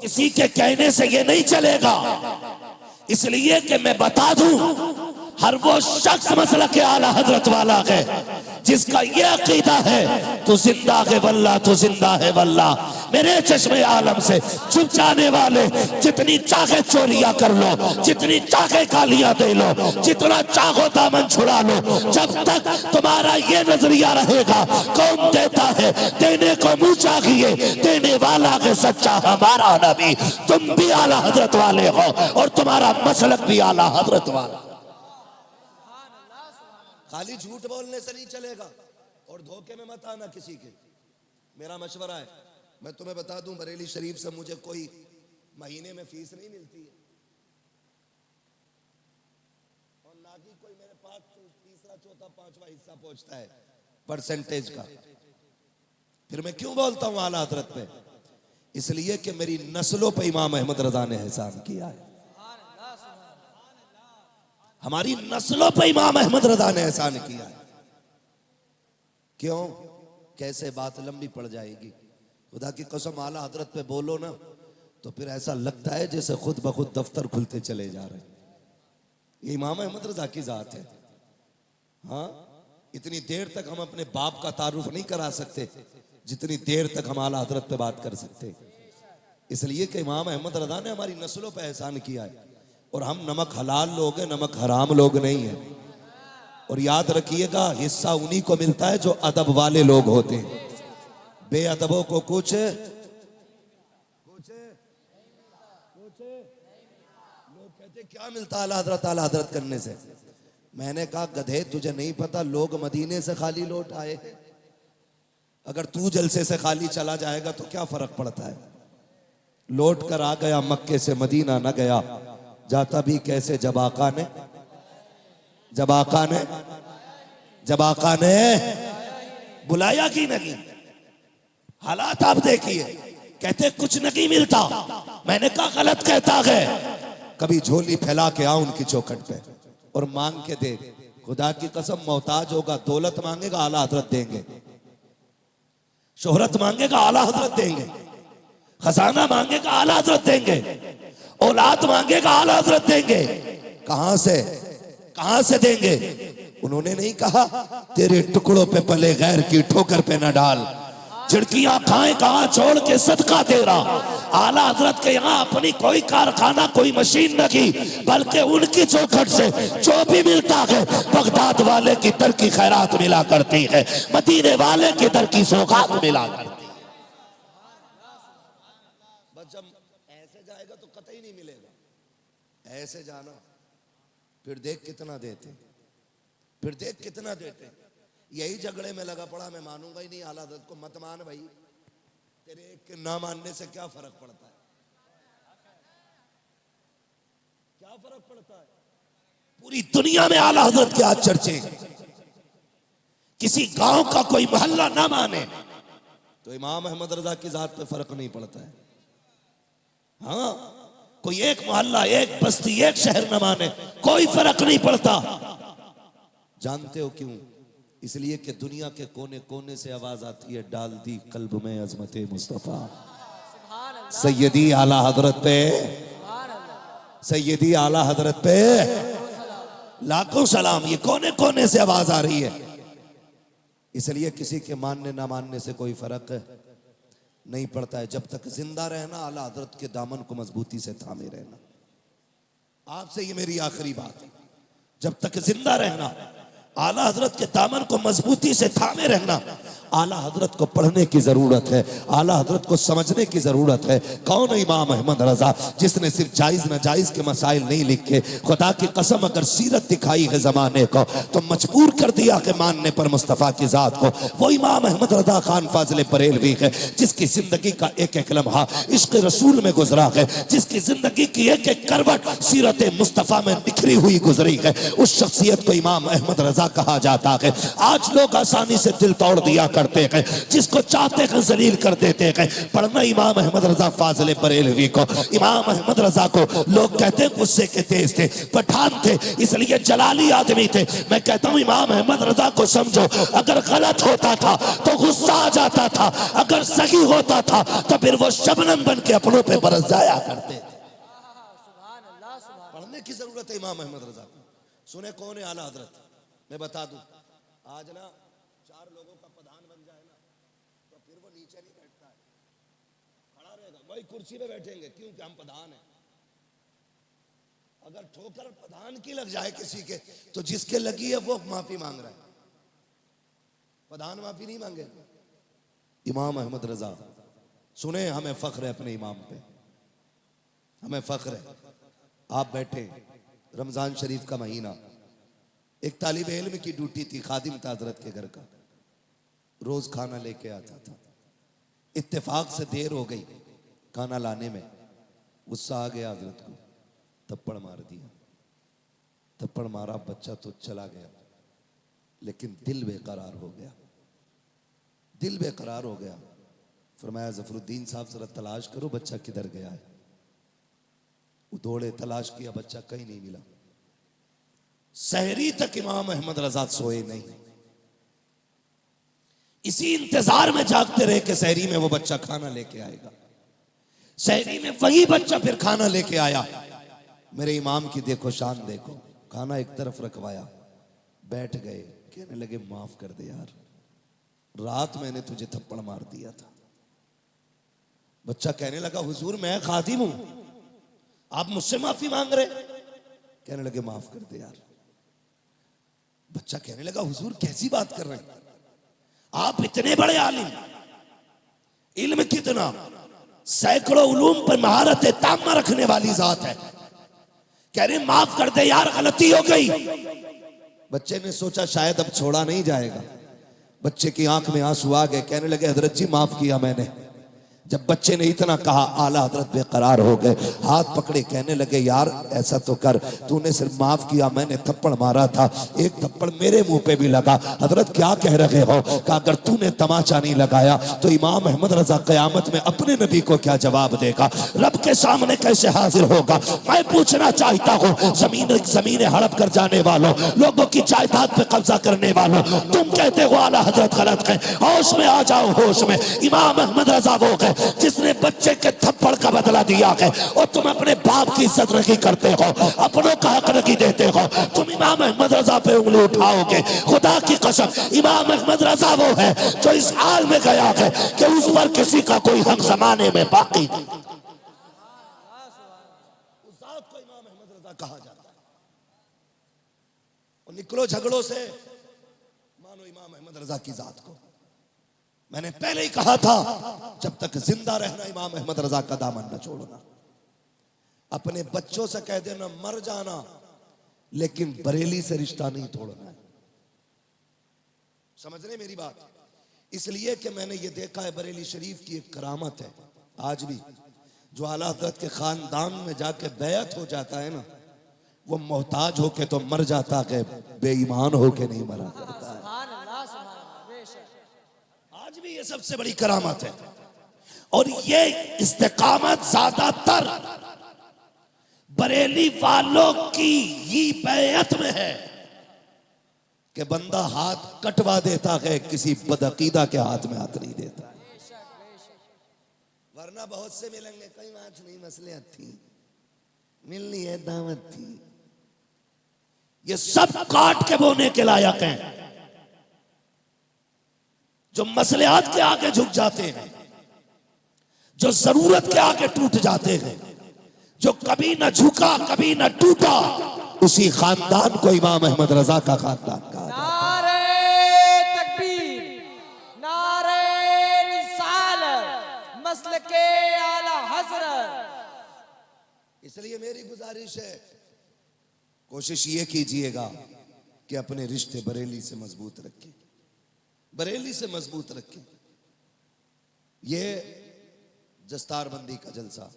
किसी के कहने से ये नहीं चलेगा, इसलिए कि मैं बता दूं, हर वो शख्स मसलक के आला हजरत वाला है जिसका ये अकीदा है तो जिंदा है वल्लाह, तो जिंदा है वल्लाह। मेरे चश्मे आलम से चुप जाने वाले जितनी चाहे चोरियां कर लो, जितनी चाहे गालियां दे लो, जितना चाहो दामन छुड़ा लो, जब तक तुम्हारा ये नजरिया रहेगा कौन देता है, देने को मुंह चाहिए, देने वाला है सच्चा हमारा नबी। तुम भी आला हजरत वाले हो और तुम्हारा मसलक भी आला हजरत वाला। खाली झूठ बोलने से नहीं चलेगा और धोखे में मत आना किसी के। मेरा मशवरा है, मैं तुम्हें बता दूं, बरेली शरीफ से मुझे कोई महीने में फीस नहीं मिलती है और ना कि कोई मेरे पास तीसरा चौथा पांचवा हिस्सा पहुंचता है परसेंटेज का। फिर मैं क्यों बोलता हूं आला हजरत पे? इसलिए कि मेरी नस्लों पे इमाम अहमद रजा ने एहसान किया है, हमारी नस्लों पे इमाम अहमद रजा ने एहसान किया है। क्यों? कैसे बात लंबी पड़ जाएगी। खुदा की कसम आला हजरत पे बोलो ना तो फिर ऐसा लगता है जैसे खुद ब खुद दफ्तर खुलते चले जा रहे हैं। ये इमाम अहमद रजा की जात है। हाँ, इतनी देर तक हम अपने बाप का तारुफ नहीं करा सकते जितनी देर तक हम आला हजरत पे बात कर सकते, इसलिए कि इमाम अहमद रजा ने हमारी नस्लों पे एहसान किया है। और हम नमक हलाल लोग हैं, नमक हराम लोग नहीं है। और याद रखिएगा, हिस्सा उन्हीं को मिलता है जो अदब वाले लोग होते हैं। बेअदबों को कुछ लोग कहते क्या मिलता आला हजरत करने से। मैंने कहा गधे, तुझे नहीं पता लोग मदीने से खाली लौट आए। अगर तू जलसे से खाली चला जाएगा तो क्या फर्क पड़ता है। लौट कर आ गया मक्के से मदीना न गया, जाता भी कैसे जब आका ने बुलाया कि नहीं। हालात आप देखिए, कहते कुछ नहीं मिलता। मैंने कहा गलत कहता है। कभी झोली फैला के आ उनकी चौखट पे और मांग के दे। खुदा की कसम, मोहताज होगा, दौलत मांगेगा आला हजरत देंगे, शोहरत मांगेगा आला हजरत देंगे, खजाना मांगेगा आला हजरत देंगे, औलाद मांगेगा आला हजरत देंगे। कहां से देंगे? उन्होंने नहीं कहा तेरे टुकड़ों पे पले गैर की ठोकर पे न डाल, झिड़कियां खाए कहां छोड़ के सदका दे रहा। आला हजरत के यहाँ अपनी कोई कारखाना कोई मशीन नहीं, बल्कि उनकी चौखट से जो भी मिलता है बगदाद वाले की दर की खैरात मिला करती है, मदीने वाले की दर की सौगात मिला करती है। जब ऐसे जाएगा तो कतई नहीं मिलेगा। ऐसे जाना, फिर देख कितना देते, यही झगड़े में लगा पड़ा। मैं मानूंगा ही नहीं आला हजरत को। मत मान भाई, तेरे एक के ना मानने से क्या फर्क पड़ता है? पूरी दुनिया में आला हजरत के आज चर्चे। किसी गांव का कोई मोहल्ला ना माने तो इमाम अहमद रजा की जात पे फर्क नहीं पड़ता है। हाँ, कोई एक मोहल्ला, एक बस्ती, एक शहर न माने, कोई फर्क नहीं पड़ता। जानते हो क्यों? इसलिए कि दुनिया के कोने कोने से आवाज आती है, डाल दी कल्ब में अजमत मुस्तफा। सैयदी आला हजरत पे, सैयदी आला हजरत पे लाखों सलाम। ये कोने कोने से आवाज आ रही है। इसलिए किसी के मानने ना मानने से कोई फर्क नहीं पड़ता है। जब तक जिंदा रहना, आला हजरत के दामन को मजबूती से थामे रहना। आपसे ये मेरी आखिरी बात है, जब तक जिंदा रहना, आला हजरत के दामन को मजबूती से थामे रहना। आला हजरत को पढ़ने की जरूरत है, आला हजरत को समझने की जरूरत है। कौन है इमाम अहमद रजा? जिसने सिर्फ जायज नाजायज के मसाइल नहीं लिखे। खुदा की कसम, अगर सीरत दिखाई है जमाने को तो मजबूर कर दिया कि मानने पर मुस्तफा की जात को। वो इमाम अहमद रजा खान फाजिल बरेलवी है, जिसकी जिंदगी का एक एक लम्हा इश्क रसूल में गुजरा है, जिसकी जिंदगी की एक एक करवट सीरत मुस्तफा में निखरी हुई गुजरी है। उस शख्सियत को इमाम अहमद रजा रजा कहा जाता है। आज लोग आसानी से दिल तोड़ दिया करते हैं, जिसको चाहते हैं जलील कर देते हैं। पढ़ना इमाम अहमद रजा फाजिल बरेलवी को, इमाम अहमद रजा को लोग कहते हैं गुस्से के तेज थे, पठान थे, इसलिए जलाली आदमी थे। मैं कहता हूं इमाम अहमद रजा को समझो, अगर गलत होता था तो गुस्सा आ जाता था, अगर सही होता था तो फिर वो शबनम बन के अपनों पे बरस जाया करते थे। पढ़ने की जरूरत है इमाम अहमद रजा को। सुने कौन है आला हजरत, मैं बता दूं, आज ना 4 लोगों का प्रधान बन जाए ना तो फिर वो नीचे नहीं बैठता है, खड़ा रहेगा, वही कुर्सी पे बैठेंगे क्योंकि हम प्रधान हैं। अगर ठोकर प्रधान की लग जाए किसी के तो जिसके लगी है वो माफी मांग रहा है, प्रधान माफी नहीं मांगे। इमाम अहमद रजा सुने, हमें फख्र है अपने इमाम पे, हमें फख्र है। आप बैठे, रमजान शरीफ का महीना, एक तालिब इल्म की ड्यूटी थी, खादिम था हजरत के घर का, रोज खाना लेके आता था। इत्तेफाक से देर हो गई खाना लाने में, गुस्सा आ गया हजरत को, थप्पड़ मार दिया। थप्पड़ मारा, बच्चा तो चला गया, लेकिन दिल बेकरार हो गया, दिल बेकरार हो गया। फरमाया जफरुद्दीन साहब जरा तलाश करो बच्चा किधर गया है। वो दौड़े, तलाश किया, बच्चा कहीं नहीं मिला। सहरी तक इमाम अहमद रजा सोए नहीं, इसी इंतजार में जागते रहे कि सहरी में वो बच्चा खाना लेके आएगा। सहरी में वही बच्चा फिर खाना लेके आया। मेरे इमाम की देखो शान, देखो, खाना एक तरफ रखवाया, बैठ गए, कहने लगे माफ कर दे यार, रात मैंने तुझे थप्पड़ मार दिया था। बच्चा कहने लगा हुजूर मैं खादिम हूं, आप मुझसे माफी मांग रहे। कहने लगे माफ कर दे यार। बच्चा कहने लगा हुजूर कैसी बात कर रहे हैं, आप इतने बड़े आलिम, इल्म कितना, सैकड़ों उलूम पर महारत तामा रखने वाली जात है, कह रहे माफ कर दे यार, गलती हो गई। बच्चे ने सोचा शायद अब छोड़ा नहीं जाएगा, बच्चे की आंख में आंसू आ गए। कहने लगे हजरत जी माफ किया मैंने। जब बच्चे ने इतना कहा आला हजरत बेकरार हो गए, हाथ पकड़े, कहने लगे यार ऐसा तो कर, तूने सिर्फ माफ किया, मैंने थप्पड़ मारा था, एक थप्पड़ मेरे मुंह पे भी लगा। हजरत क्या कह रहे हो? कहा अगर तूने तमाचा नहीं लगाया तो इमाम अहमद रजा कयामत में अपने नबी को क्या जवाब देगा, रब के सामने कैसे हाजिर होगा? मैं पूछना चाहता हूँ जमीन हड़प कर जाने वालों, लोगों की जायदाद पे कब्जा करने वालों, तुम कहते हो आला हजरत गलत है, होश में आ जाओ, होश में। इमाम अहमद रजा वो है जिसने बच्चे के थप्पड़ का बदला दिया है, और तुम अपने बाप की इज्जत नहीं करते हो, अपनों का हक नहीं देते हो। तुम इमाम अहमद रजा पे उंगली उठाओगे, खुदा की कसम इमाम अहमद रजा वो है जो इस हाल में गया है कि उस पर किसी का कोई हक जमाने में बाकी नहीं। उस जात को इमाम अहमद रजा कहा जाता है। और निकलो झगड़ों से, मानो इमाम अहमद रजा की जात को। मैंने पहले ही कहा था जब तक जिंदा रहना इमाम अहमद रजा का दामन न छोड़ना। अपने बच्चों से कह देना मर जाना, लेकिन बरेली से रिश्ता नहीं तोड़ना है। समझ रहे मेरी बात? इसलिए कि मैंने ये देखा है बरेली शरीफ की एक करामत है आज भी, जो आला हज़रत के खानदान में जाके बैत हो जाता है ना, वो मोहताज होके तो मर जाता है, बेईमान होके नहीं मरा करता है। आज भी ये सबसे बड़ी करामत है। और ये इस्तेकामत ज्यादातर बरेली वालों की ही बैत में है कि बंदा हाथ कटवा देता है, किसी बदअकीदा के हाथ में हाथ नहीं देता। वरना बहुत से मिलेंगे, कई बात नहीं, मसले थी, मिलनी है, दावत थी, ये सब काट के बोने के लायक हैं। जो मसलेहात के आगे झुक जाते हैं, जो जरूरत के आगे टूट जाते हैं, जो कभी न झुका कभी न टूटा, उसी खानदान को इमाम अहमद रजा का खानदान कहा। नारे तकबीर, नारे रिसालत, मसलके आला हज़रत। इसलिए मेरी गुजारिश है, कोशिश ये कीजिएगा कि अपने रिश्ते बरेली से मजबूत रखें, बरेली से मजबूत रखें। ये दस्तारबंदी का जलसा,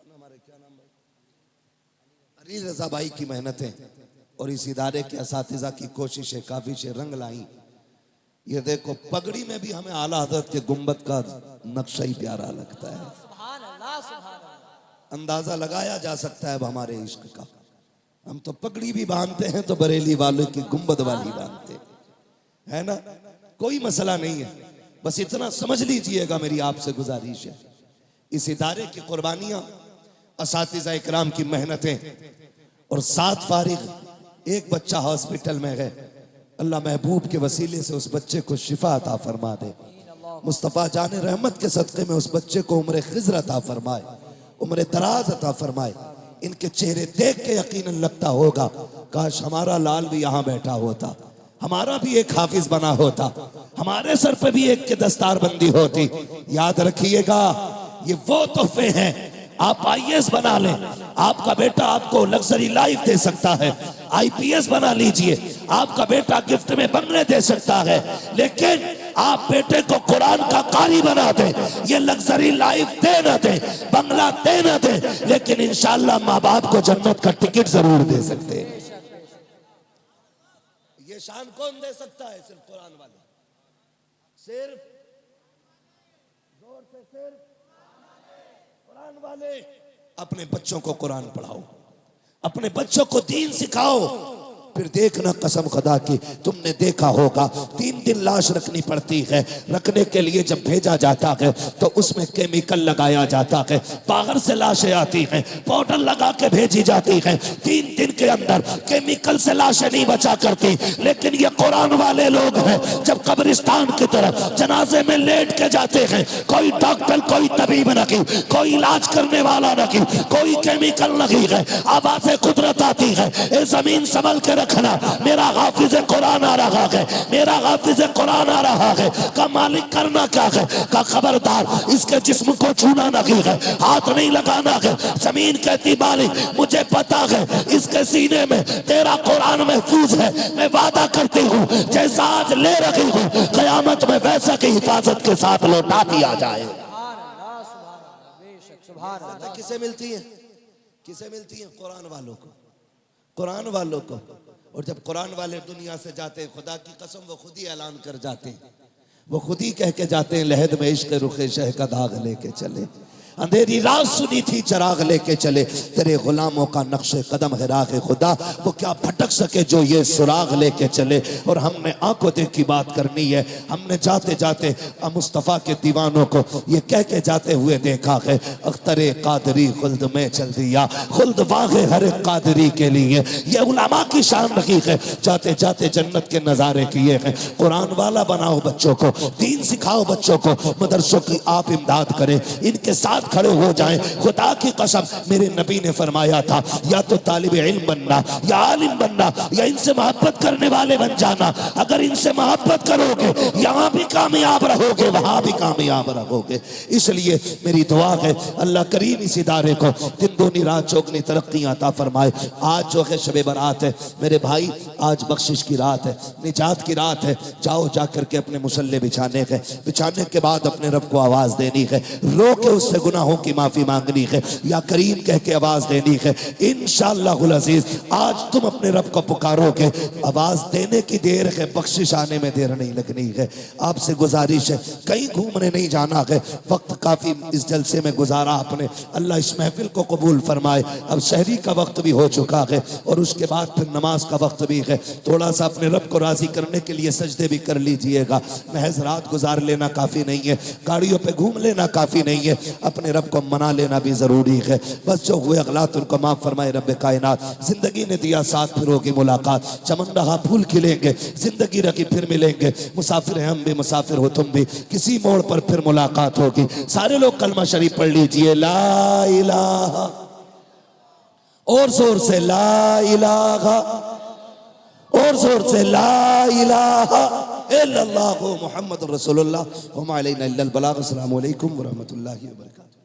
हमारे क्या नाम भाई, अली रजा भाई की मेहनतें, और इस इदारे के असातिज़ा की कोशिशें काफिशें रंग लाई। ये देखो पगड़ी में भी हमें आला हज़रत के गुंबद का नक्शा ही प्यारा लगता है। सुभान अल्लाह, सुभान अल्लाह। अंदाजा लगाया जा सकता है अब हमारे इश्क का। हम तो पगड़ी भी बांधते हैं तो बरेली वालों की गुंबद वाली बांधते हैं, है ना। कोई मसला नहीं है, बस इतना समझ लीजिएगा, मेरी आपसे गुजारिश है, इस इदारे की कुर्बानियां, असातिज़ा इकराम की मेहनतें और 7 फारिग, एक बच्चा हॉस्पिटल में है, अल्लाह महबूब के वसीले से उस बच्चे को शिफा अता फरमा दे। मुस्तफ़ा जान रहमत के सदक़े में उस बच्चे को उम्र खिज़र अता फरमाए, उम्र दराज अता फरमाए। इनके चेहरे देख के यकीनन लगता होगा काश हमारा लाल भी यहाँ बैठा होता, हमारा भी एक हाफिज बना होता, हमारे सर पे भी एक के दस्तारबंदी होती। याद रखिएगा, ये वो तोहफे हैं। आप IAS बना लें, आपका बेटा आपको लग्जरी लाइफ दे सकता है। IPS बना लीजिए, आपका बेटा गिफ्ट में बंगले दे सकता है। लेकिन आप बेटे को कुरान का कारी बना दें, ये लग्जरी लाइफ दे न दे, बंगला दे न दे, लेकिन इंशाअल्लाह माँ बाप को जन्नत का टिकट जरूर दे सकते हैं। ये शान कौन दे सकता है? सिर्फ कुरान वाले। सिर्फ जोर से सिर्फ कुरान वाले। अपने बच्चों को कुरान पढ़ाओ, अपने बच्चों को दीन सिखाओ, फिर देखना कसम खुदा की, तुमने देखा होगा 3 दिन लाश रखनी पड़ती है। रखने के लिए जब भेजा जाता है तो उसमें केमिकल लगाया जाता है, बाहर से लाशें आती हैं, पाउडर लगा के भेजी जाती हैं। 3 दिन के अंदर केमिकल से लाशें नहीं बचा करती। लेकिन ये कुरान वाले लोग हैं, जब कब्रिस्तान की तरफ जनाजे में लेट के जाते हैं, कोई डॉक्टर, कोई तबीब नहीं, कोई इलाज करने वाला नहीं, कोई केमिकल नहीं है, आवाज़े कुदरत आती है। ये जमीन संभल के रखना, मेरा हाफिज कुरान आ रहा है, मेरा हाफिज कुरान आ रहा है। का मालिक करना क्या है? का खबरदार इसके जिस्म को छूना नहीं है, हाथ नहीं लगाना है। जमीन कहती मालिक मुझे पता है इसके सीने में तेरा कुरान महफूज है, मैं वादा करती हूँ जैसा आज ले रही हूँ कयामत में वैसा की हिफाजत के साथ लौटा दिया जाए। सुभान अल्लाह, सुभान अल्लाह, बेशक सुभान अल्लाह। किसे मिलती है? किसे मिलती है? कुरान वालों को, कुरान वालों को। और जब कुरान वाले दुनिया से जाते हैं, खुदा की कसम वो खुद ही ऐलान कर जाते हैं, वो खुद ही कह के जाते हैं, लहद में इश्क रुखे शह का दाग लेके चले, अंधेरी रात सुनी थी चराग लेके चले, तेरे गुलामों का नक्शे कदम है राह खुदा, वो क्या भटक सके जो ये सुराग लेके चले। और हमने आंखों देखी बात करनी है, हमने जाते जाते मुस्तफ़ा के दीवानों को ये कह के जाते हुए देखा है, अख्तरे कादरी खुल्द में चल दिया, खुल्द वागे हर कादरी के लिए। ये उलमा की शान रखी है, जाते जाते जन्नत के नज़ारे किए हैं। कुरान वाला बनाओ बच्चों को, दीन सिखाओ बच्चों को, मदरसों की आप इमदाद करें, इनके साथ खड़े हो जाएं। खुदा की कसम मेरे नबी ने फरमाया था, या तो तालिब इल्म बनना, या आलिम बनना, या इनसे मोहब्बत करने वाले बन जाना। अगर इनसे मोहब्बत करोगे यहाँ भी कामयाब रहोगे, वहां भी कामयाब रहोगे। इसलिए मेरी दुआ है अल्लाह करीम इस इदारे को दिन दूनी रात चौगनी तरक्की अता फरमाए। आज जो है शब बारात है मेरे भाई, आज बख्शिश की रात है, निजात की रात है। जाओ जा करके अपने मुसल्ले बिछाने है, बिछाने के बाद अपने रब को आवाज देनी है, रो के उससे गुनाहों की माफी मांगनी है, या करीम कह के आवाज देनी है। इंशाअल्लाहुल अजीज आज तुम अपने रब को पुकारोगे, आवाज देने की देर है, बख्शिश आने में देर नहीं लगनी है। आपसे गुजारिश है कहीं घूमने नहीं जाना है, वक्त काफी इस जलसे में गुजारा आपने, अल्लाह इस महफिल को कबूल फरमाए। अब शहरी का वक्त भी हो चुका है और उसके बाद फिर नमाज का वक्त भी है, थोड़ा सा अपने रब को राजी करने के लिए सजदे भी कर लीजिएगा। महज रात गुजार लेना काफी नहीं है, गाड़ियों पे घूम लेना काफी नहीं है, अपने रब को मना लेना भी जरूरी है। बस जो हुए अगलात उनको माफ फरमाए रब कायनात। जिंदगी ने दिया साथ, फिर होगी मुलाकात, चमन रहा फूल खिलेंगे, जिंदगी रखी फिर मिलेंगे, मुसाफिर हैं हम भी, मुसाफिर हो तुम भी, किसी मोड़ पर फिर मुलाकात होगी। सारे लोग कलमा शरीफ पढ़ लीजिए, ला इलाहा, और जोर से ला इलाहा, और जोर से ला इलाहा इल्लल्लाहु मुहम्मदुर रसूलुल्लाह व मा अलैना इल्लल बलाग। अस्सलामु अलैकुम व रहमतुल्लाहि व बरकातहू।